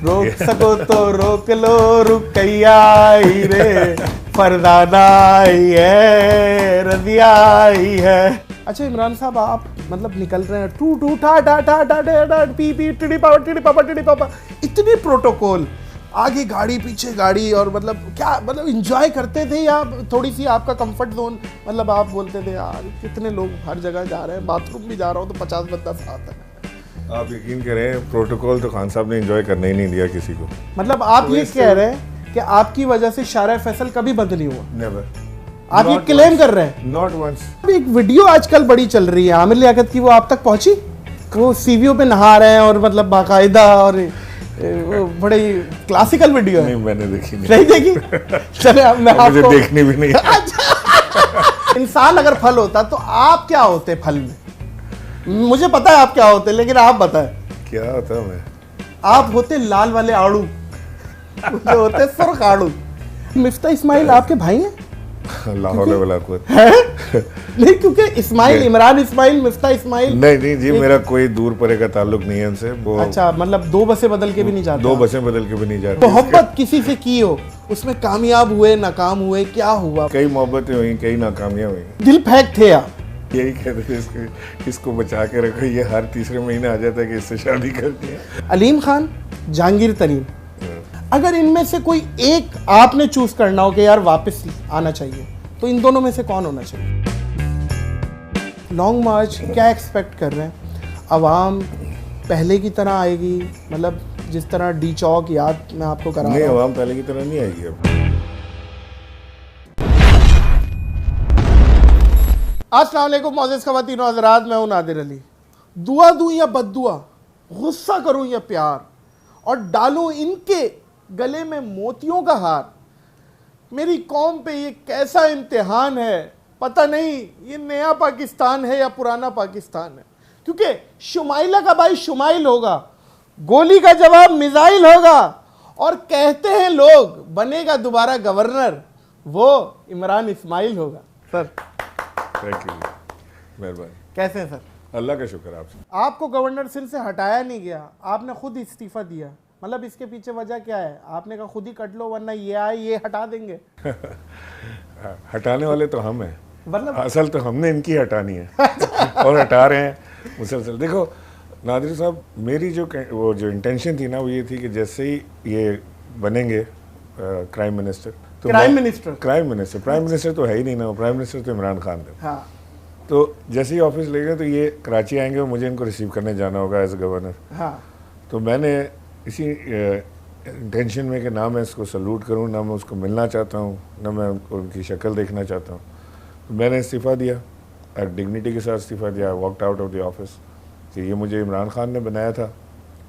रोक सको तो रोक लो रुकैया ही रे, फरदाना ही है, रजिया ही है। अच्छा इमरान साहब, आप मतलब निकल रहे हैं टू टू ठा ठा ठा ठा ठा ठा पी पी टिडी पापा, इतने प्रोटोकॉल, आगे गाड़ी पीछे गाड़ी, और मतलब क्या मतलब एंजॉय करते थे या थोड़ी सी आपका कंफर्ट जोन, मतलब आप बोलते थे यार कितने लोग हर जगह जा रहे हैं, बाथरूम भी जा रहा हूँ तो 50 बंदा साथ है। आप यकीन करें, प्रोटोकॉल तो खान साहब ने एंजॉय करने ही नहीं दिया किसी को। मतलब आप ये कह रहे हैं कि आपकी वजह से शारा फैसल कभी बंद नहीं हुआ? नेवर। आप ये क्लेम कर रहे हैं? Not once. एक वीडियो आजकल बड़ी चल रही है आमिर लियाकत की, वो आप तक पहुंची? वो सीवीओ पे नहा रहे हैं और मतलब बाकायदा, और वो बड़ी क्लासिकल वीडियो है। नहीं मैंने देखी नहीं देखी? चले अब मैं मुझे आपको देखनी भी नहीं। इंसान अगर फल होता तो आप क्या होते फल में? मुझे पता है आप क्या होते, लेकिन आप बताएं। क्या होता मैं? आप होते लाल वाले आड़ू, मुझे होते सुर्ख आड़ू। मिफ्ता इस्माइल आपके भाई हैं? लाहौल वाला कुछ नहीं, क्योंकि इस्माइल, इमरान इस्माइल, मिफ्ता इस्माइल। नहीं जी, मेरा कोई दूर परे का ताल्लुक नहीं है उनसे। वो अच्छा, मतलब दो बसें बदल के भी नहीं जाते? दो बसें बदल के भी नहीं जाते। मोहब्बत किसी से की हो, उसमें कामयाब हुए नाकाम हुए, क्या हुआ? कई मोहब्बतें हुई, कई नाकामियां हुई। दिल फेंक थे आप? यही कहते थे इसको बचा के रखो, ये हर तीसरे महीने आ जाता है कि इससे शादी करनी है। अलीम खान, जहांगीर तरीन, अगर इनमें से कोई एक आपने चूज करना हो कि यार वापस आना चाहिए, तो इन दोनों में से कौन होना चाहिए? लॉन्ग मार्च क्या एक्सपेक्ट कर रहे हैं? आवाम पहले की तरह आएगी, मतलब जिस तरह डी चौक याद मैं आपको करा नहीं, रहा हूं। आवाम पहले की तरह नहीं आएगी अब। अस्सलाम वालेकुम मोअज़्ज़िज़ ख़वातीन और हज़रात, मैं हूं नादिर अली। दुआ दूं या बद्दुआ, गुस्सा करूं या प्यार, और डालूं इनके गले में मोतियों का हार, मेरी कौम पे ये कैसा इम्तिहान है, पता नहीं ये नया पाकिस्तान है या पुराना पाकिस्तान है। क्योंकि शुमाइला का भाई शुमाइल होगा, गोली का जवाब मिसाइल होगा, और कहते हैं लोग बनेगा दोबारा गवर्नर, वो इमरान इस्माइल होगा। सर थैंक यू, मेहरबानी। कैसे हैं सर? अल्लाह का शुक्र आपसे। आपको गवर्नर सिंध से हटाया नहीं गया, आपने खुद इस्तीफा दिया, मतलब इसके पीछे वजह क्या है? आपने कहा खुद ही कट लो वरना ये आए ये हटा देंगे। हटाने वाले तो हम हैं, मतलब असल तो हमने इनकी हटानी है और हटा रहे हैं मुसलसल। देखो नादिर साहब, मेरी वो जो इंटेंशन थी ना, वो ये थी कि जैसे ही ये बनेंगे क्राइम मिनिस्टर, तो प्राइम मिनिस्टर तो है ही नहीं ना, प्राइम मिनिस्टर तो इमरान खान थे। हाँ। तो जैसे ही ऑफिस लेंगे तो ये कराची आएंगे और मुझे इनको रिसीव करने जाना होगा एज गवर्नर। हाँ। तो मैंने इसी इंटेंशन में कि ना मैं इसको सल्यूट करूं, ना मैं उसको मिलना चाहता हूं, ना मैं उनकी शक्ल देखना चाहता हूं, तो मैंने इस्तीफ़ा दिया, डिग्निटी के साथ इस्तीफ़ा दिया, walked out of the office कि ये मुझे इमरान खान ने बनाया था,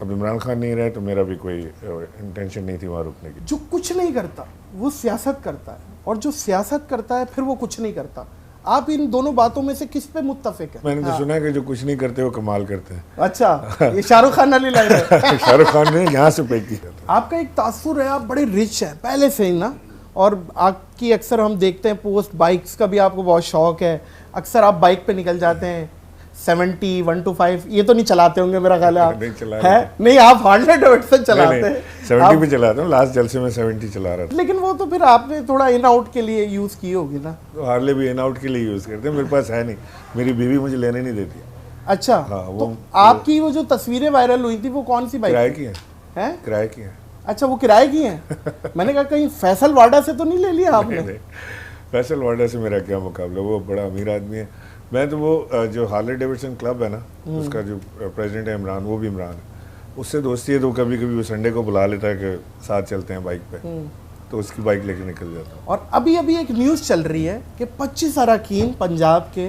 अब इमरान खान नहीं रहे तो मेरा भी कोई इंटेंशन नहीं थी वहाँ रुकने की। जो कुछ नहीं करता वो सियासत करता है, और जो सियासत करता है फिर वो कुछ नहीं करता। आप इन दोनों बातों में से किस पे मुत्तफिक है? मैंने तो सुना है कि जो कुछ नहीं करते वो कमाल करते हैं। अच्छा, ये शाहरुख खान वाली लाइन है। शाहरुख खान ने यहाँ से पे किया था। आपका एक तासुर है, आप बड़े रिच हैं पहले से ही ना, और आपकी अक्सर हम देखते हैं पोस्ट, बाइक्स का भी आपको बहुत शौक है, अक्सर आप बाइक पे निकल जाते हैं 70 125, ये तो नहीं चलाते होंगे मेरा ख्याल है आप? नहीं चला है नहीं, आप 100 चलाते हैं। 70 भी चलाता हूँ, लास्ट जलसे में 70 चला रहा था। लेकिन वो तो फिर आपने थोड़ा इन आउट के लिए यूज की होगी ना? तो हार्ले भी इन आउट के लिए यूज करते हैं, मेरे पास है नहीं, मेरी बीवी मुझे लेने नहीं देती। अच्छा। हाँ, तो आपकी वो जो तस्वीरें वायरल हुई थी वो कौन सी बाइक? किराए की है। किराए की है। अच्छा, वो किराए की हैं। मैंने कहा कहीं फैसल वाडा से तो नहीं ले लिया आपने? नहीं, फैसल वाडा से मेरा क्या मुकाबला, वो बड़ा अमीर आदमी है। मैं तो वो जो हार्ले डेविडसन क्लब है ना, उसका जो प्रेसिडेंट है इमरान, वो भी इमरान है, उससे दोस्ती है, तो कभी कभी वो संडे को बुला लेता है कि साथ चलते हैं बाइक पे, तो उसकी बाइक लेके निकल जाता हूँ। और अभी एक न्यूज़ चल रही है कि 25 अरकान पंजाब के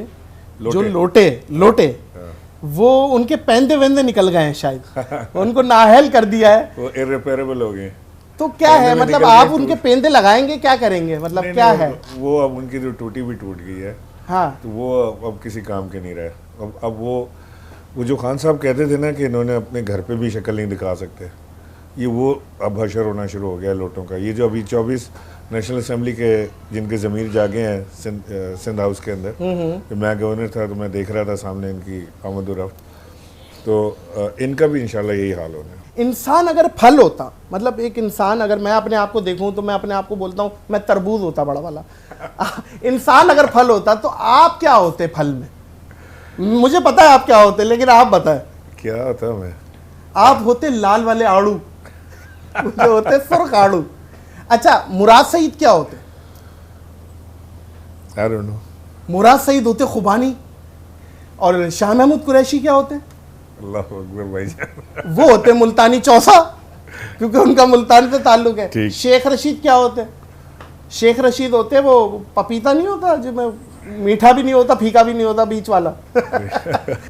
जो लोटे वो उनके पेंदे वेंदे निकल गए हैं शायद, उनको नाअहल कर दिया है, वो इर्रिपेयरेबल हो गए। तो क्या है, मतलब आप उनके पेंदे लगाएंगे, क्या करेंगे, मतलब क्या है? वो अब उनकी जो टूटी भी टूट गई है। हाँ। तो वो अब किसी काम के नहीं रहे। अब वो जो खान साहब कहते थे ना कि इन्होंने अपने घर पे भी शक्ल नहीं दिखा सकते, ये वो अब हशर होना शुरू हो गया लोटों का। ये जो अभी 24 नेशनल असेंबली के जिनके ज़मीर जागे हैं सिंध हाउस के अंदर, कि मैं गवर्नर था तो मैं देख रहा था सामने इनकी आमद और रफ्त, तो इनका भी इंशाल्लाह यही हाल होना है। इंसान अगर फल होता, मतलब एक इंसान, अगर मैं अपने आप को देखूं तो मैं अपने आप को बोलता हूं मैं तरबूज होता बड़ा वाला। इंसान अगर फल होता तो आप क्या होते फल में? मुझे पता है आप क्या होते, लेकिन आप बताएं। क्या होता मैं? आप होते लाल वाले आड़ू, मुझे होते सुर्ख आड़ू। अच्छा, मुराद सईद क्या होते? I don't know. Murad Saeed होते खुबानी। और शाह महमूद कुरैशी क्या होते? अल्लाह अकबर भाईजान। वो होते मुल्तानी चौसा, क्योंकि उनका मुल्तान से ताल्लुक है। ठीक। शेख रशीद क्या होते? शेख रशीद होते वो पपीता नहीं होता जिसमें मीठा भी नहीं होता फीका भी नहीं होता, बीच वाला।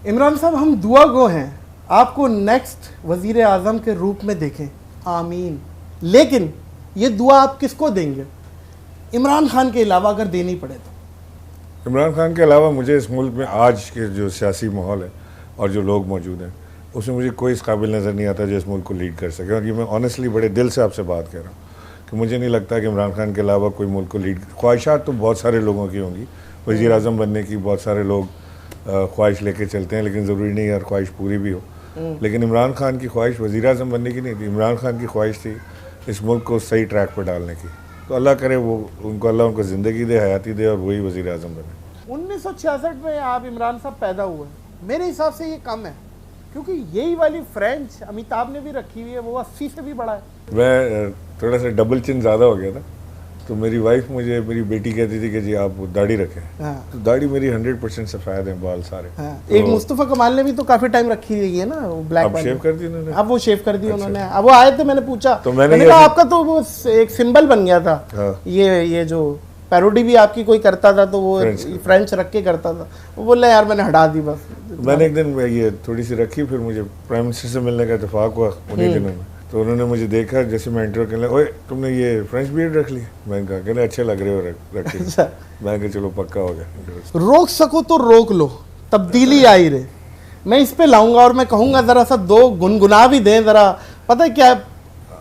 इमरान साहब, हम दुआ गो हैं आपको नेक्स्ट वजीर आजम के रूप में देखें, आमीन। लेकिन ये दुआ आप किसको देंगे इमरान खान के अलावा अगर देनी पड़े तो? इमरान खान के अलावा मुझे इस मुल्क में आज के जो सियासी माहौल है और जो लोग मौजूद हैं उसमें मुझे कोई इस काबिल नज़र नहीं आता जो इस मुल्क को लीड कर सके। क्योंकि मैं ऑनेस्टली बड़े दिल से आपसे बात कर रहा हूँ कि मुझे नहीं लगता कि इमरान खान के अलावा कोई मुल्क को लीड। ख्वाहिशात तो बहुत सारे लोगों की होंगी, वज़ीर आज़म बनने की बहुत सारे लोग ख्वाहिश लेके चलते हैं, लेकिन ज़रूरी नहीं हर ख्वाहिश पूरी भी हो। लेकिन इमरान खान की ख्वाहिश वज़ीर आज़म बनने की नहीं थी, इमरान खान की ख्वाहिश थी इस मुल्क को सही ट्रैक पर डालने की। तो अल्लाह करे वो अल्लाह उनको ज़िंदगी दे, हयाती दे और वही वज़ीर आज़म बने। 1966 में आप इमरान साहब पैदा हुए, मेरे हिसाब से ये कम है, क्योंकि यही वाली फ्रेंच अमिताभ ने भी रखी हुई है, वो 80 से भी बड़ा है। मैं थोड़ा सा डबल चिन ज़्यादा हो गया था, तो मेरी वाइफ मुझे, मेरी बेटी कहती थी कि जी आप दाढ़ी रखें। हाँ। तो दाढ़ी मेरी 100% सफ़ेद है, बाल सारे। हाँ। तो एक मुस्तफ़ा कमाल ने भी तो काफी टाइम रखी हुई है ना, वो ब्लैक अब वाली। शेव कर दी उन्होंने। अब वो शेव कर दी उन्होंने। अब वो आए थे, मैंने पूछा तो मैंने कहा ऐसे- आपका तो वो एक सिंबल बन गया था। हाँ। ये जो पैरोडी भी आपकी कोई करता था तो वो फ्रेंच रख के करता था, वो बोला यार मैंने हटा दी बस। मैंने एक दिन ये थोड़ी सी रखी, फिर मुझे प्राइम मिनिस्टर से मिलने का इत्तेफाक हुआ उन्हीं दिनों में। तो उन्होंने मुझे देखा, जैसे मैं इंटरव्यू करने लगा, ओए तुमने ये फ्रेंच बियर्ड रख ली? मैंने कहा कहने अच्छे लग रहे हो रख के। अच्छा। मैंने कहा चलो पक्का हो गया। रोक सको तो रोक लो, तब्दीली आई रे। मैं इस पे लाऊंगा और मैं कहूंगा जरा सा दो गुनगुना भी दें जरा। पता है क्या,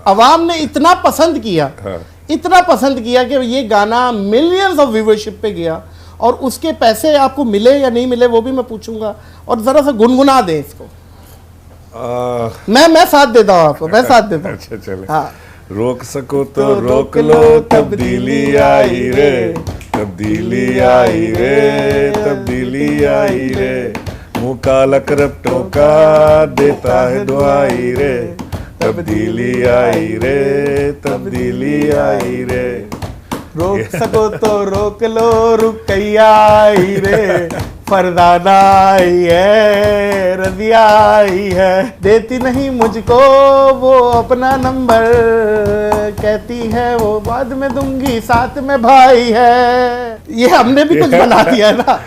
अवाम ने इतना पसंद किया, हाँ। इतना पसंद किया कि ये गाना मिलियंस ऑफ व्यूवरशिप पे गया, और उसके पैसे आपको मिले या नहीं मिले वो भी मैं पूछूंगा, और जरा सा गुनगुना दें इसको। मैं साथ देता हूँ आपको, मैं साथ देता हूँ। अच्छा चले। हाँ। रोक सको तो रोक लो, तब्दीली आई रे, तब्दीली आई रे, तब्दीली आई रे, मुँह काला करप्टों का देता है दुआई रे, तब्दीली आई रे, तब्दीली आई रे। रोक सको तो रोक लो, रुकैया आई रे, फरदाना आई है, रजिया आई है, देती नहीं मुझको वो अपना नंबर, कहती है वो बाद में दूंगी, साथ में भाई है। ये हमने भी कुछ बना दिया ना।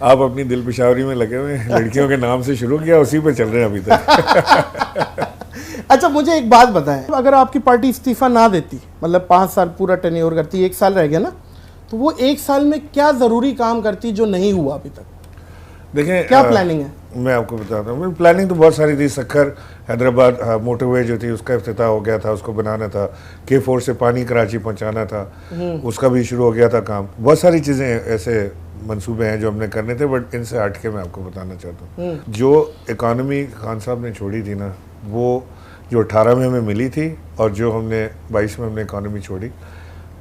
आप अपनी दिल पेशावरी में लगे हुए हैं, लड़कियों के नाम से शुरू किया, उसी पे चल रहे हैं अभी तक। अच्छा, मुझे एक बात बताएं, अगर आपकी पार्टी इस्तीफा ना देती, मतलब 5 साल पूरा टेन्योर करती, 1 साल रह गया ना, तो वो 1 साल में क्या ज़रूरी काम करती जो नहीं हुआ अभी तक? देखें, क्या प्लानिंग है? मैं आपको बताता हूँ। प्लानिंग तो बहुत सारी थी। सक्खर हैदराबाद मोटरवे जो थी उसका इफ्तिताह हो गया था, उसको बनाना था। K4 से पानी कराची पहुँचाना था, उसका भी शुरू हो गया था काम। बहुत सारी चीज़ें ऐसे मंसूबे हैं जो हमने करने थे, बट इनसे हट के मैं आपको बताना चाहता हूँ, जो इकानमी खान साहब ने छोड़ी थी ना, वो जो 18 में हमें मिली थी और जो हमने 22 में हमने इकानमी छोड़ी,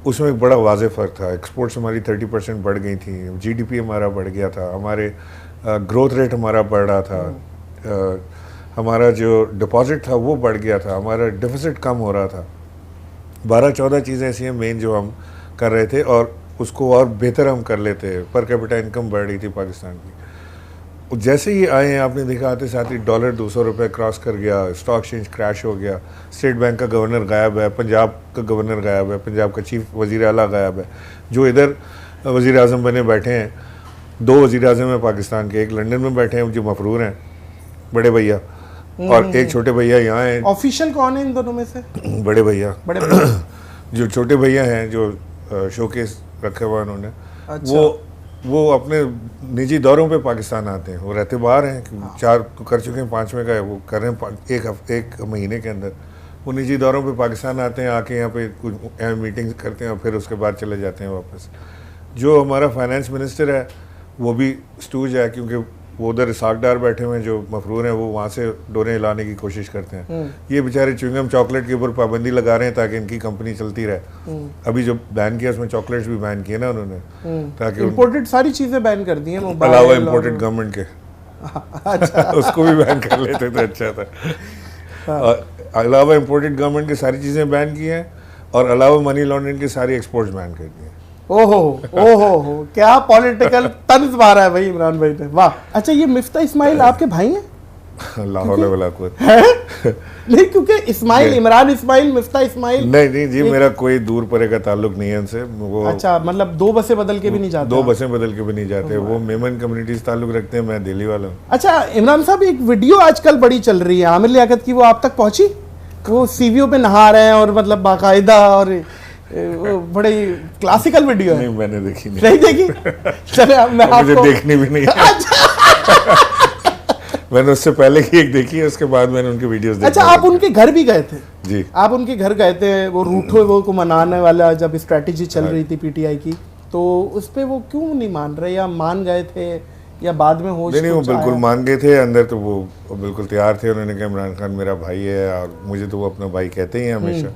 उसमें एक बड़ा वाज़ेह फ़र्क था। एक्सपोर्ट्स हमारी 30% बढ़ गई थी, GDP हमारा बढ़ गया था, हमारे ग्रोथ रेट हमारा बढ़ रहा था, हमारा जो डिपॉजिट था वो बढ़ गया था, हमारा डिफिसिट कम हो रहा था। 12-14 चीज़ें ऐसी हैं मेन जो हम कर रहे थे, और उसको और बेहतर हम कर लेते। पर कैपिटा इनकम बढ़ रही थी पाकिस्तान की। जैसे ही आए हैं आपने देखा, आते साथ ही डॉलर 200 रुपये क्रॉस कर गया, स्टॉक एक्सचेंज क्रैश हो गया, स्टेट बैंक का गवर्नर गायब है, पंजाब का गवर्नर गायब है, पंजाब का चीफ वज़ीर आला गायब है, जो इधर वज़ीर आज़म बने बैठे हैं। 2 वज़ीर आज़म हैं पाकिस्तान के, एक लंदन में बैठे हैं जो मफरूर हैं, बड़े भैया, और एक छोटे भैया यहाँ हैं। ऑफिशियल कौन है इन दोनों में से? बड़े भैया। बड़े भैया। जो छोटे भैया हैं जो शोकेस रखे हुआ उन्होंने। अच्छा। वो अपने निजी दौरों पे पाकिस्तान आते हैं, वो रहते बाहर हैं। 4 कर चुके हैं, 5वें का है वो कर रहे हैं एक महीने के अंदर। वो निजी दौरों पे पाकिस्तान आते हैं, आके यहाँ पे कुछ मीटिंग्स करते हैं और फिर उसके बाद चले जाते हैं वापस। जो हमारा फाइनेंस मिनिस्टर है वो भी स्टूज है, क्योंकि वो उधर सागदार बैठे हुए हैं जो मफरूर हैं, वो वहाँ से डोरे लाने की कोशिश करते हैं। ये बेचारे च्युइंगम चॉकलेट के ऊपर पाबंदी लगा रहे हैं ताकि इनकी कंपनी चलती रहे। अभी जो बैन किया उसमें चॉकलेट्स भी बैन किए ना उन्होंने, ताकि इम्पोर्टेड सारी चीजें बैन कर दी हैं, मोबाइल अलावा इम्पोर्टेड गवर्नमेंट के अच्छा उसको भी बैन कर लेते तो अच्छा था। और अलावा इम्पोर्टेड गवर्नमेंट की सारी चीज़ें बैन की हैं और अलावा मनी लॉन्ड्रिंग की सारी एक्सपोर्ट्स बैन कर दी हैं। ओहो ओहो, क्या पॉलिटिकल तंज मारा है भाई इमरान भाई ने, वाह। अच्छा, ये मिफ्ता इस्माइल आपके भाई हैं? अल्लाह वला कुव्वत। नहीं, क्योंकि इस्माइल, इमरान इस्माइल, मिफ्ता इस्माइल। नहीं जी, मेरा कोई दूर परे का ताल्लुक नहीं है उनसे। वो अच्छा, मतलब 2 बसें बदल के भी नहीं जाते? 2 बसें बदल के भी नहीं जाते। वो मेमन कम्युनिटी से ताल्लुक रखते हैं, मैं दिल्ली वाला हूँ। अच्छा इमरान साहब, एक वीडियो आजकल बड़ी चल रही है आमिर लियाकत की, वो आप तक पहुंची? वो सीवीओ पे नहा रहे हैं और मतलब बाकायदा, और वो बड़ी क्लासिकल वीडियो है। नहीं, मैंने देखी नहीं देखी? चले मैं मुझे आपको देखनी भी नहीं है। मैंने उससे पहले की एक देखी है, उसके बाद मैंने उनकी वीडियोस देखी। अच्छा, आप उनके घर भी गए थे? जी, आप उनके घर गए थे, वो रूठो वो को मनाने वाला जब स्ट्रेटेजी चल रही थी पीटीआई की, तो उस पे वो क्यों नहीं मान रहे, या मान गए थे, या बाद में होश? नहीं, वो बिल्कुल मान गए थे अंदर, तो वो बिल्कुल तैयार थे। उन्होंने कहा इमरान खान मेरा भाई है और मुझे तो वो अपना भाई कहते ही हैं हमेशा,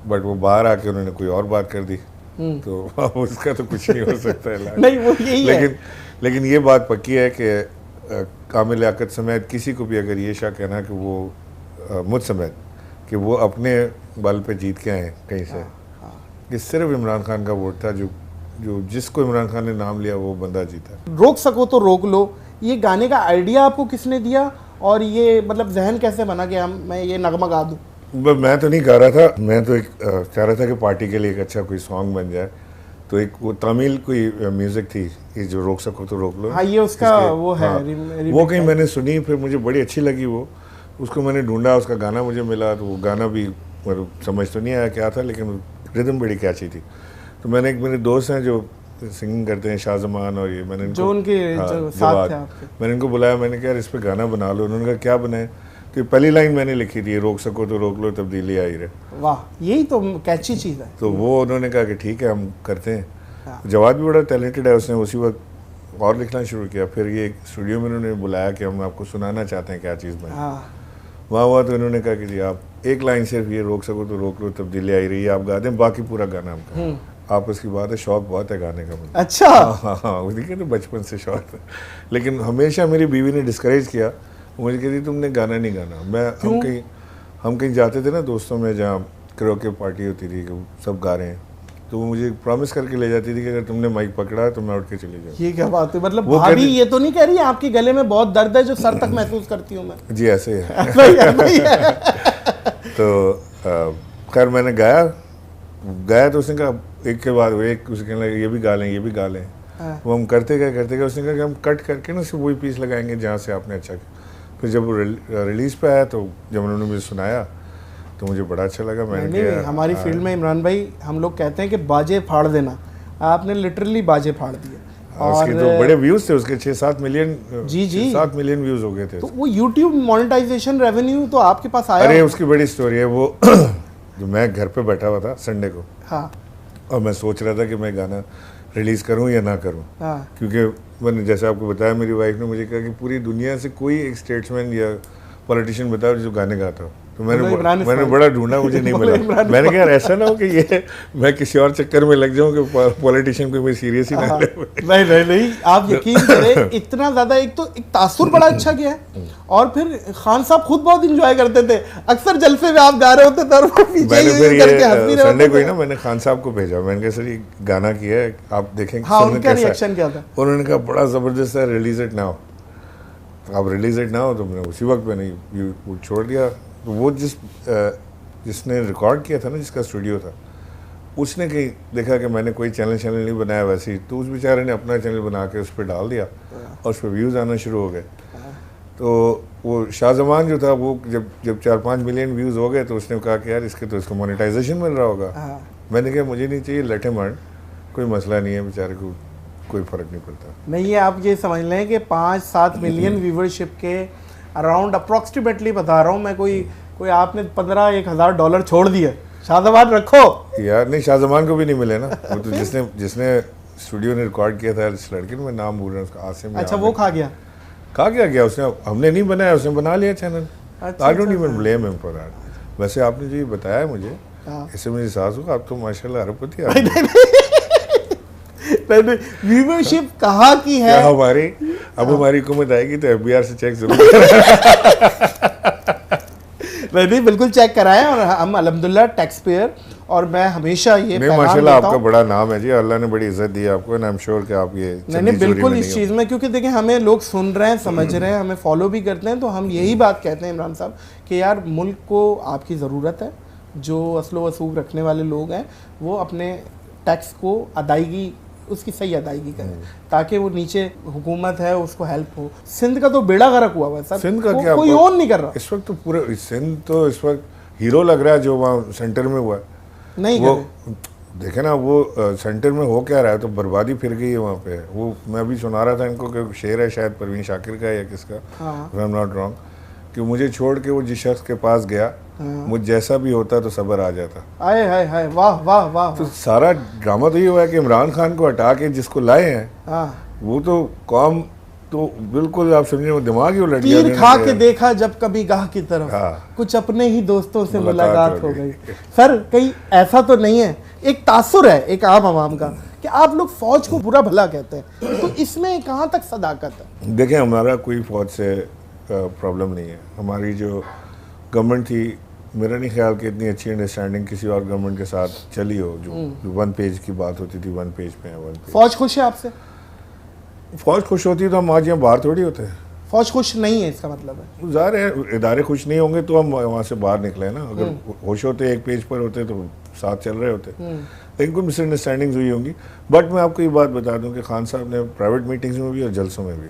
बट वो बाहर आके उन्होंने कोई और बात कर दी, तो उसका तो कुछ नहीं हो सकता है। नहीं, वो यही है। लेकिन ये बात पक्की है कि आमिर लियाकत समेत किसी को भी अगर ये शक है ना कि वो मुझ समेत कि वो अपने बल पे जीत के आए कहीं से, ये सिर्फ इमरान खान का वोट था। जो जिसको इमरान खान ने नाम लिया वो बंदा जीता। रोक सको तो रोक लो, ये गाने का आइडिया आपको किसने दिया, और ये मतलब जहन कैसे बना कि मैं ये नगमा गा दूं? मैं तो नहीं गा रहा था, मैं तो एक चाह रहा था कि पार्टी के लिए एक अच्छा कोई सॉन्ग बन जाए। तो एक वो तमिल कोई म्यूजिक थी, ये जो रोक सको तो रोक लो। हाँ, ये उसका वो है। हाँ, वो कहीं मैंने सुनी, फिर मुझे बड़ी अच्छी लगी वो, उसको मैंने ढूंढा, उसका गाना मुझे मिला। तो वो गाना भी समझ तो नहीं आया क्या था, लेकिन रिदम बड़ी कैची थी। तो मैंने एक, मेरे दोस्त हैं जो सिंगिंग करते हैं, शाहजमान, और ये मैंने जो उनके जो साथ थे आपके, मैंने इनको बुलाया, मैंने कहा इस पे गाना बना लो। उन्होंने कहा क्या बनाए? तो पहली लाइन मैंने लिखी थी, रोक सको तो रोक लो तब्दीली आई रहे। वाह, यही तो कैची चीज़ है। तो वो उन्होंने कहा कि ठीक है हम करते हैं। जवाद भी बड़ा टैलेंटेड है, उसने उसी वक्त और लिखना शुरू किया। फिर ये स्टूडियो में उन्होंने बुलाया कि हम आपको सुनाना चाहते हैं क्या चीज़ बनी। वहाँ हुआ तो उन्होंने कहा कि जी आप एक लाइन सिर्फ ये रोक सको तो रोक लो तब्दीली आई रही है आप गा दें, बाकी पूरा गाना हम करें। आप उसकी बात है, शौक बहुत है गाने का मुझे। अच्छा। हाँ, देखिए तो बचपन से शौक था, लेकिन हमेशा मेरी बीवी ने डिस्करेज किया। मुझे कहती तुमने गाना नहीं गाना। हम कहीं जाते थे ना दोस्तों में, जहाँ करोके पार्टी होती थी, सब गा रहे हैं, तो वो मुझे प्रॉमिस करके ले जाती थी कि अगर तुमने माइक पकड़ा तो मैं उठ के चली जाऊँ। ये क्या बात है? मतलब भाभी ये तो नहीं कह रही है आपके गले में बहुत दर्द है जो सर तक महसूस करती हूँ मैं? जी ऐसे है। तो खैर मैंने गाया तो उसने कहा एक के बाद एक, उसने कहने लगा ये भी गा लें ये भी गा लें। वो हम करते गए। उसने कहा कि हम कट करके ना सिर्फ वही पीस लगाएंगे जहाँ से आपने अच्छा किया। फिर जब वो रिलीज़ पे आया, तो जब उन्होंने मुझे सुनाया तो मुझे बड़ा अच्छा लगा। मैंने नहीं, हमारी फील्ड में इमरान भाई हम लोग कहते हैं कि बाजे फाड़ देना, आपने लिटरली बाजे फाड़ दिए। उसके तो बड़े व्यूज थे, उसके 6-7 मिलियन। जी 7 मिलियन व्यूज हो गए थे। तो वो YouTube मोनेटाइजेशन रेवेन्यू तो आपके पास आया? अरे उसकी बड़ी स्टोरी है वो। जो मैं घर पे बैठा हुआ था संडे को, हाँ, और मैं सोच रहा था कि मैं गाना रिलीज करूं या ना करूं, हाँ, क्योंकि मैंने जैसे आपको बताया, मेरी वाइफ ने मुझे कहा कि पूरी दुनिया से कोई एक स्टेट्समैन या पॉलिटिशियन बताओ जो गाने गाता हो। तो मैंने बड़ा ढूंढा, मुझे नहीं मिला। मैंने कहा ऐसा ना हो कि ये मैं किसी और चक्कर में लग जाऊं कि पॉलिटिशियन को मैं सीरियस ही ना ले। नहीं, आप यकीन करें इतना ज्यादा, एक तो एक तासुर बड़ा अच्छा किया है, और फिर खान साहब खुद बहुत इंजॉय करते थे। अक्सर जलसे में आप गा रहे होते थे और वो पीछे ही करके हंस भी रहे होते थे। संडे को ही ना मैंने खान साहब को भेजा, मैंने कहा सर ये गाना किया है आप देखेंगे। हाँ, उनका रिएक्शन क्या था? उन्होंने कहा बड़ा जबरदस्त है, रिलीज इट नाउ। आप रिलीज इट नाउ, तो मैंने उसी वक्त मैंने छोड़ दिया। तो वो जिसने रिकॉर्ड किया था ना, जिसका स्टूडियो था, उसने कहीं देखा कि मैंने कोई चैनल नहीं बनाया वैसे ही, तो उस बेचारे ने अपना चैनल बना के उस पर डाल दिया और उस पर व्यूज़ आना शुरू हो गए। तो वो शाहजमान जो था, वो जब 4-5 मिलियन व्यूज़ हो गए, तो उसने कहा कि यार इसको मोनेटाइजेशन मिल रहा होगा। मैंने कहा मुझे नहीं चाहिए, लेट हिम अर्न, कोई मसला नहीं है, बेचारे को कोई फ़र्क नहीं पड़ता। नहीं है, आप ये समझ लें कि 5-7 मिलियन व्यूवरशिप के अराउंड अप्रॉक्सीमेटली बता रहा हूँ मैं, कोई आपने $15,000 छोड़ दिए, शाहजमान रखो यार। नहीं, शाहजमान को भी नहीं मिले ना। वो तो जिसने स्टूडियो ने रिकॉर्ड किया था, इस लड़के ने, मैं नाम भूल रहा हूँ उसका, आसिम। अच्छा, वो खा गया। कहा क्या गया उसने, हमने नहीं बनाया, उसने बना लिया channel. I don't even blame him for that. वैसे आपने जो ये बताया मुझे, इससे मुझे एहसास हुआ आप तो माशाल्लाह अरबपति आदमी। व्यूवरशिप कहाँ की है? अब हमारी हुकूमत आएगी तो FBI से चेक जरूर नहीं बिल्कुल चेक कराएं, और हम अल्हम्दुलिल्लाह टैक्स पेयर, और मैं हमेशा ये नहीं माशाल्लाह आपका बड़ा नाम है जी, अल्लाह ने बड़ी इज्जत दी आपको, एंड आई एम श्योर कि आप ये नहीं बिल्कुल इस चीज़ में, क्योंकि देखिए हमें लोग सुन रहे हैं, समझ रहे हैं, हमें फॉलो भी करते हैं, तो हम यही बात कहते हैं इमरान साहब कि यार मुल्क को आपकी ज़रूरत है। जो असलो वसूल रखने वाले लोग हैं वो अपने टैक्स को अदायगी, उसकी सही अदायगी करें, ताकि वो नीचे हुकूमत है उसको हेल्प हो। सिंध का तो बेड़ा गर्क हुआ हुआ है, सिंध का क्या कोई ऑन नहीं कर रहा इस वक्त, तो पूरे सिंध तो इस वक्त हीरो लग रहा है जो वहाँ सेंटर में हुआ है। नहीं वो देखे ना, वो सेंटर में हो क्या रहा है, तो बर्बादी फिर गई है वहाँ पे। वो मैं अभी सुना रहा था इनको कि शेर है शायद परवीन शाकिर का या किसका, आई एम नॉट रॉन्ग, कि मुझे छोड़ के वो जिस शख्स के पास गया, मुझ जैसा भी होता तो सब्र आ जाता। आए हाय हाय, वाह वाह वाह। तो सारा ड्रामा तो ये हुआ है कि इमरान खान को हटा के जिसको लाए हैं, वो तो कौम तो बिल्कुल आप समझे वो दिमाग ही उलट गया। तीर खा के देखा जब कभी गाह की तरफ, कुछ अपने ही दोस्तों से मुलाकात हो गई। सर कहीं ऐसा तो नहीं है, एक तासुर है एक आम आवाम का कि आप लोग फौज को बुरा भला कहते हैं, तो इसमें कहाँ तक सदाकत है? देखिए हमारा कोई फौज से प्रॉब्लम नहीं है। हमारी जो गवर्नमेंट थी, मेरा नहीं ख्याल कि इतनी अच्छी अंडरस्टैंडिंग किसी और गवर्नमेंट के साथ चली हो, जो 1 पेज की बात होती थी, 1 पेज पे है 1 पेज। फौज खुश है आपसे? फौज खुश होती तो हम आज यहाँ बाहर थोड़ी होते हैं। फौज खुश नहीं है इसका मतलब है? ज़ाहिर है इदारे खुश नहीं होंगे तो हम वहाँ से बाहर निकले ना। अगर खुश होते 1 पेज पर होते तो साथ चल रहे होते, लेकिन कोई मिसअंडरस्टैंडिंग्स हुई होंगी। बट मैं आपको ये बात बता दूं कि खान साहब ने प्राइवेट मीटिंग्स में भी और जलसों में भी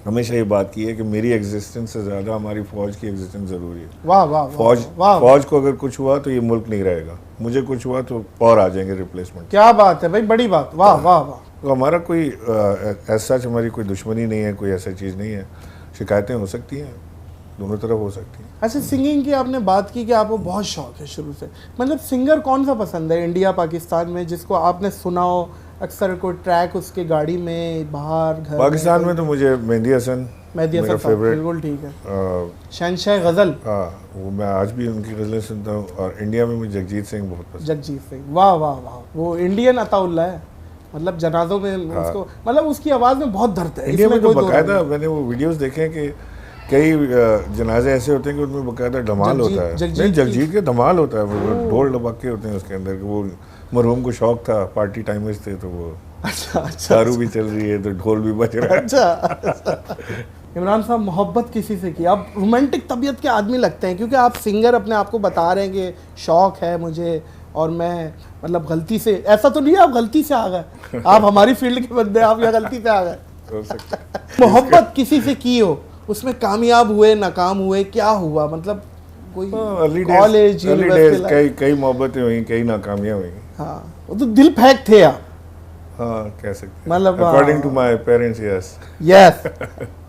हमेशा ये बात की है कि मेरी एग्जिस्टेंस से ज़्यादा हमारी फ़ौज की एग्जिस्टेंस ज़रूरी है। वाह वाह, फौज को अगर कुछ हुआ तो ये मुल्क नहीं रहेगा, मुझे कुछ हुआ तो और आ जाएंगे रिप्लेसमेंट। क्या बात है भाई, बड़ी बात, वाह वाह वाह। तो हमारा कोई ऐसा हमारी कोई दुश्मनी नहीं है, कोई ऐसा चीज़ नहीं है। शिकायतें हो सकती हैं, दोनों तरफ हो सकती हैं। अच्छा, सिंगिंग की आपने बात की कि आपको बहुत शौक है शुरू से, मतलब सिंगर कौन सा पसंद है इंडिया पाकिस्तान में जिसको आपने सुना हो अक्सर, कोई ट्रैक उसके गाड़ी में, बाहर, घर पाकिस्तान में तो मुझे मेहंदी हसन, मेहंदी हसन साहब बिल्कुल ठीक है, शहंशाह गज़ल, हाँ वो मैं आज भी उनकी गज़लें सुनता हूँ। और इंडिया में मुझे जगजीत सिंह बहुत पसंद। जगजीत सिंह, वाह वाह वाह, वो इंडियन अताउल्लाह है, मतलब जनाजों में उसको, मतलब उसकी आवाज़ में बहुत दर्द है। इंडिया में तो बकायदा मैंने वो वीडियोस देखे हैं कि कई जनाजे ऐसे होते हैं कि उनमें बकायदा धमाल होता है। जगजीत के धमाल होता है, वो ढोल ढबाके होते हैं उसके अंदर। वो मरहूम को शौक था, पार्टी टाइमर्स थे, तो वो अच्छा दारू भी चल रही है तो ढोल भी बज रहा है। अच्छा इमरान साहब, मोहब्बत किसी से की? आप रोमांटिक तबीयत के आदमी लगते हैं, क्योंकि आप सिंगर अपने आप को बता रहे हैं कि शौक है मुझे, और मैं मतलब गलती से, ऐसा तो नहीं है आप गलती से आ गए, आप हमारी फील्ड के बंदे, आप या गलती से आ गए? हो सकता है। मोहब्बत किसी से की हो, उसमें कामयाब हुए, नाकाम हुए, क्या हुआ, मतलब कोई कॉलेज, यूनिवर्सिटी? कई मोहब्बतें हुई, कई नाकामियां हुई। हाँ, वो तो दिल फेंक थे आप। हाँ कह सकते हैं, मतलब according to my parents, yes yes,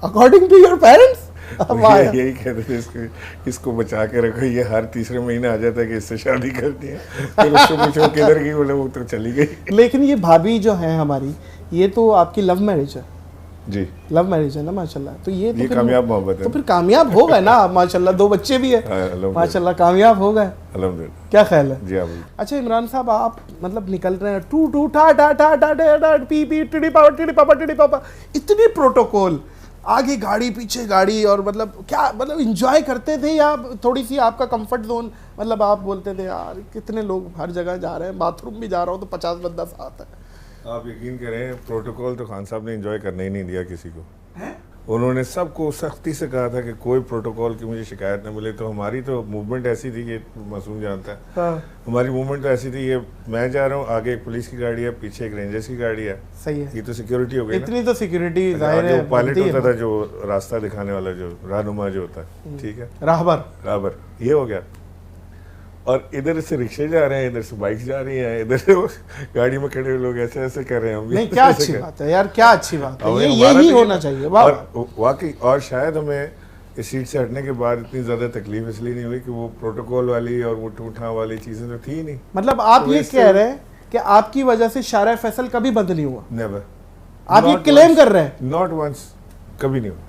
according to your parents. यही कहते थे इसको बचा के रखो, ये हर तीसरे महीने आ जाता है कि इससे शादी करती है। फिर उससे पूछो किधर गई, बोले वो तो चली गई। लेकिन ये भाभी जो है हमारी, ये तो आपकी लव मैरिज है? जी लव मैरिज है ना, माशाल्लाह। तो ये तो कामयाब मोहब्बत है, तो फिर कामयाब हो गए ना आप, माशाल्लाह 2 बच्चे भी है, माशाल्लाह कामयाब हो गए, अल्हम्दुलिल्लाह। क्या ख्याल है? जी आप। अच्छा इमरान साहब, आप मतलब निकल रहे हैं टू टू टा टा टा टा टा पी पी टिडी पापा, इतनी प्रोटोकॉल, आगे गाड़ी पीछे गाड़ी, और मतलब क्या, मतलब इंजॉय करते थे या थोड़ी सी आपका कंफर्ट जोन, मतलब आप बोलते थे यार कितने लोग हर जगह जा रहे हैं, बाथरूम भी जा रहा हो तो 50 बंदा साथ है? आप यकीन करें, प्रोटोकॉल तो खान साहब ने एंजॉय करने ही नहीं दिया किसी को। उन्होंने सबको सख्ती से कहा था कि कोई प्रोटोकॉल की मुझे शिकायत न मिले। तो हमारी तो मूवमेंट ऐसी थी, ये मासूम जानता है। हाँ। हमारी मूवमेंट तो ऐसी थी, ये मैं जा रहा हूँ, आगे एक पुलिस की गाड़ी है, पीछे एक रेंजर्स की गाड़ी है। सही है, ये तो सिक्योरिटी हो गई, इतनी तो सिक्योरिटी जाहिर है। पायलट होता था जो रास्ता दिखाने वाला, जो रहनुमा जो होता है, ठीक है, राहबर, ये हो गया। और इधर से रिक्शे जा रहे हैं, इधर से बाइक जा रही हैं, इधर से गाड़ी में खड़े लोग ऐसे ऐसे कर रहे हैं। हम नहीं, क्या अच्छी बात है यार, क्या अच्छी बात है, यही होना चाहिए वाकई। और शायद हमें इस सीट से हटने के बाद इतनी ज्यादा तकलीफ इसलिए नहीं हुई कि वो प्रोटोकॉल वाली और वो ठूठा वाली चीजें तो थी नहीं। मतलब आप ये कह रहे हैं कि आपकी वजह से शारा फैसल कभी बंद नहीं हुआ? नेवर। आप ये क्लेम कर रहे हैं? नॉट वंस, कभी नहीं हुआ।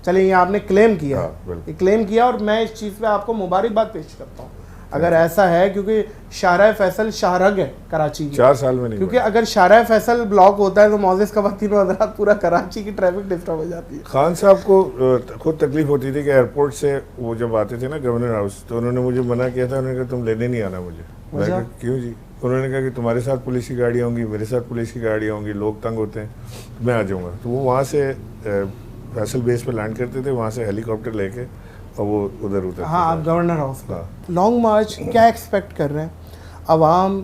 चलिए ये आपने क्लेम किया, हाँ, बिल्कुल। ये क्लेम किया और मैं इस चीज़ पे आपको मुबारकबाद पेश करता हूँ अगर ऐसा है, क्योंकि शाहराह फैसल शाहरग है कराची की। 4 साल में नहीं क्योंकि अगर शाहराह फैसल ब्लॉक होता है तो मोअज़्ज़िज़ ख़वातीन व हज़रात पूरा कराची की ट्रैफिक डिस्टर्ब हो जाती है। खान साहब को खुद तकलीफ होती थी कि एयरपोर्ट से वो जब आते थे ना गवर्नर हाउस, तो उन्होंने मुझे मना किया था, उन्होंने कहा तुम लेने नहीं आना मुझे। मैं कहा क्यों जी? उन्होंने कहा कि तुम्हारे साथ पुलिस की गाड़ियाँ होंगी, मेरे साथ पुलिस की गाड़ियाँ होंगी, लोग तंग होते हैं, मैं आ जाऊँगा। तो वो वहाँ से फैसल बेस पे लैंड करते थे, वहाँ से हेलीकॉप्टर लेके और वो उधर उतर। हाँ, आप गवर्नर हाउस हाँ। लॉन्ग मार्च क्या एक्सपेक्ट कर रहे हैं? आवाम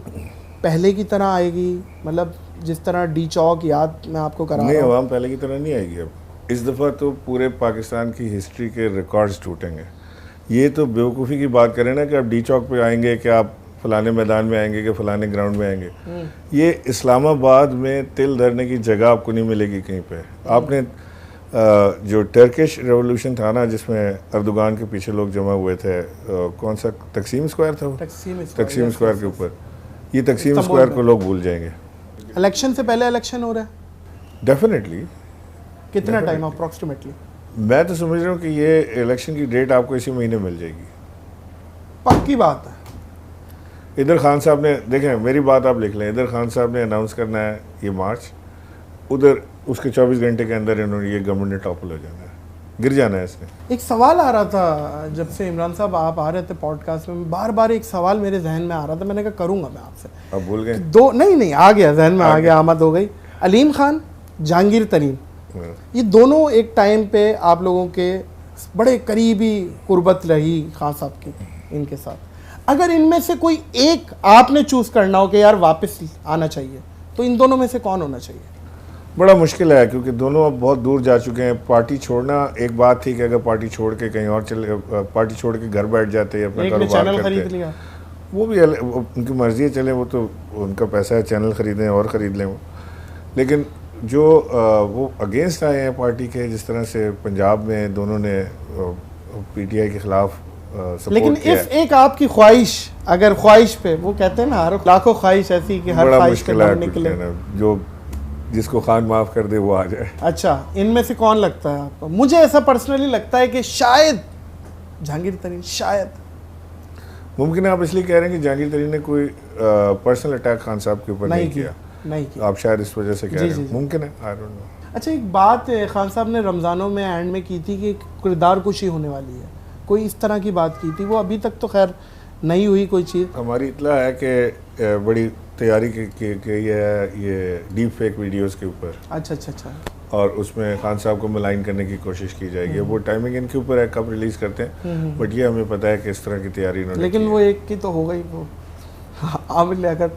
पहले की तरह आएगी, मतलब जिस तरह डी चौक याद मैं आपको करा नहीं, रहा हूँ। आवाम पहले की तरह नहीं आएगी अब। इस दफ़ा तो पूरे पाकिस्तान की हिस्ट्री के रिकॉर्ड्स टूटेंगे। ये तो बेवकूफ़ी की बात करें ना कि आप डी चौक पे आएंगे, कि आप फलाने मैदान में आएंगे, कि फलाने ग्राउंड में आएंगे। ये इस्लामाबाद में तिल धरने की जगह आपको नहीं मिलेगी कहीं पे। आपने जो टर्किश रेवोल्यूशन था ना, जिसमें अर्दोगान के पीछे लोग जमा हुए थे, कौन सा तकसीम स्क्वायर था वो? तकसीम स्क्वायर के ऊपर, ये तकसीम स्क्वायर को लोग भूल जाएंगे। इलेक्शन से पहले इलेक्शन हो रहा है, डेफिनेटली। कितना टाइम अप्रॉक्सीमेटली? मैं तो समझ रहा हूँ कि ये इलेक्शन की डेट आपको इसी महीने मिल जाएगी। पक्की बात है। इधर खान साहब ने, देखें मेरी बात आप लिख लें, इधर खान साहब ने अनाउंस करना है ये मार्च, उधर उसके 24 घंटे के अंदर इन्होंने ये गवर्नमेंट ने टॉपल हो जाना है, गिर जाना है इसने। एक सवाल आ रहा था जब से इमरान साहब आप आ रहे थे पॉडकास्ट में, बार बार एक सवाल मेरे जहन में आ रहा था, मैंने कहा करूँगा मैं आपसे। अब भूल गए? दो नहीं आ गया जहन में, आ गया, आमद हो गई। अलीम खान, जहांगीर तरीन, ये दोनों एक टाइम पे आप लोगों के बड़े करीबी कुर्बत रही खान साहब की इनके साथ। अगर इनमें से कोई एक आपने चूज करना हो कि यार वापस आना चाहिए, तो इन दोनों में से कौन होना चाहिए? बड़ा मुश्किल है, क्योंकि दोनों अब बहुत दूर जा चुके हैं। पार्टी छोड़ना एक बात थी कि अगर पार्टी छोड़ के कहीं और चले, पार्टी छोड़ के घर बैठ जाते, अपना कारोबार खरीद लिया, वो भी उनकी मर्जी है, चले, वो तो उनका पैसा है, चैनल खरीदें और ख़रीद लें वो। लेकिन जो वो अगेंस्ट आए हैं पार्टी के, जिस तरह से पंजाब में दोनों ने पीटीआई के खिलाफ लेकिन इफ एक आपकी ख्वाहिश, अगर ख्वाहिश पे, वो कहते हैं ना हर लाखों ख्वाहिश ऐसी कि हर ख्वाहिश पे दम निकले, जो जिसको खान माफ कर दे वो आ जाए। अच्छा, इनमें से कौन लगता है आपको? मुझे ऐसा पर्सनली लगता है कि शायद जहांगीर तरीन, शायद। मुमकिन है आप इसलिए कह रहे हैं कि जहांगीर तरीन ने कोई पर्सनल अटैक खान साहब के ऊपर नहीं किया, आप शायद इस वजह से कह रहे हैं, मुमकिन है, आई डोंट नो। अच्छा, एक बात खान साहब ने रमज़ानों में एंड में की थी कि किरदार कुशी होने वाली है, कोई इस तरह की बात की थी, वो अभी तक तो खैर नहीं हुई कोई चीज़। हमारी इतला है कि बड़ी तैयारी की है ये डीप फेक वीडियोस के ऊपर। अच्छा, और उसमें खान साहब को मलाइन करने की कोशिश की जाएगी। वो टाइमिंग इनके ऊपर है कब रिलीज़ करते हैं, बट ये हमें पता है कि इस तरह की तैयारी इन्होंने, लेकिन वो एक की तो हो गई, वो आमिर लियाकत।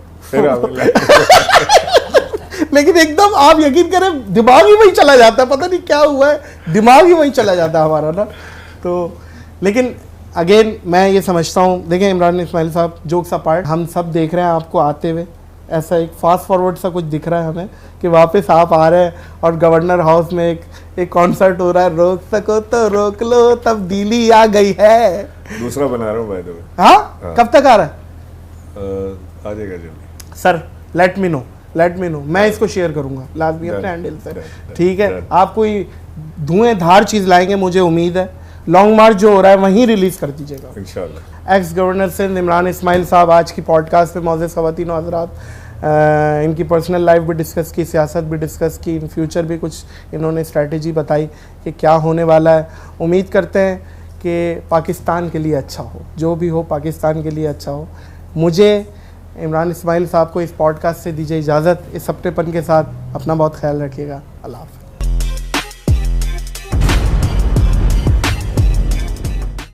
लेकिन एकदम आप यकीन करें दिमाग ही वही चला जाता है, पता नहीं क्या हुआ है, दिमाग ही वही चला जाता है हमारा ना। तो लेकिन अगेन मैं ये समझता हूँ, देखें इमरान इस्माइल साहब, जोक्स अपार्ट, हम सब देख रहे हैं आपको आते हुए, ऐसा एक फास्ट फॉरवर्ड सा कुछ दिख रहा है हमें कि वापस आप आ रहे हैं और गवर्नर हाउस में एक कॉन्सर्ट हो रहा है, रोक सको तो रोक लो, तब्दीली आ गई है। दूसरा बना रहा हूँ बाय द वे। हाँ, कब तक आ रहा है? आ जाएगा जल्दी सर, लेट मी नो, मैं इसको शेयर करूंगा लाजमी अपने हैंडल से, ठीक है? आप कोई धुएंधार चीज़ लाएंगे, मुझे उम्मीद है। लॉन्ग मार्च जो हो रहा है वहीं रिलीज कर दीजिएगा इंशाल्लाह। एक्स गवर्नर सिंध इमरान इस्माइल साहब आज की पॉडकास्ट पे मौजूद ख़वातीन और हज़रात, इनकी पर्सनल लाइफ भी डिस्कस की, सियासत भी डिस्कस की, इन फ्यूचर भी कुछ इन्होंने स्ट्रैटेजी बताई कि क्या होने वाला है। उम्मीद करते हैं कि पाकिस्तान के लिए अच्छा हो, जो भी हो पाकिस्तान के लिए अच्छा हो। मुझे इमरान इस्माइल साहब को इस पॉडकास्ट से दीजिए इजाज़त, इस अपनेपन के साथ। अपना बहुत ख्याल रखिएगा। अल्लाह हाफ़िज़।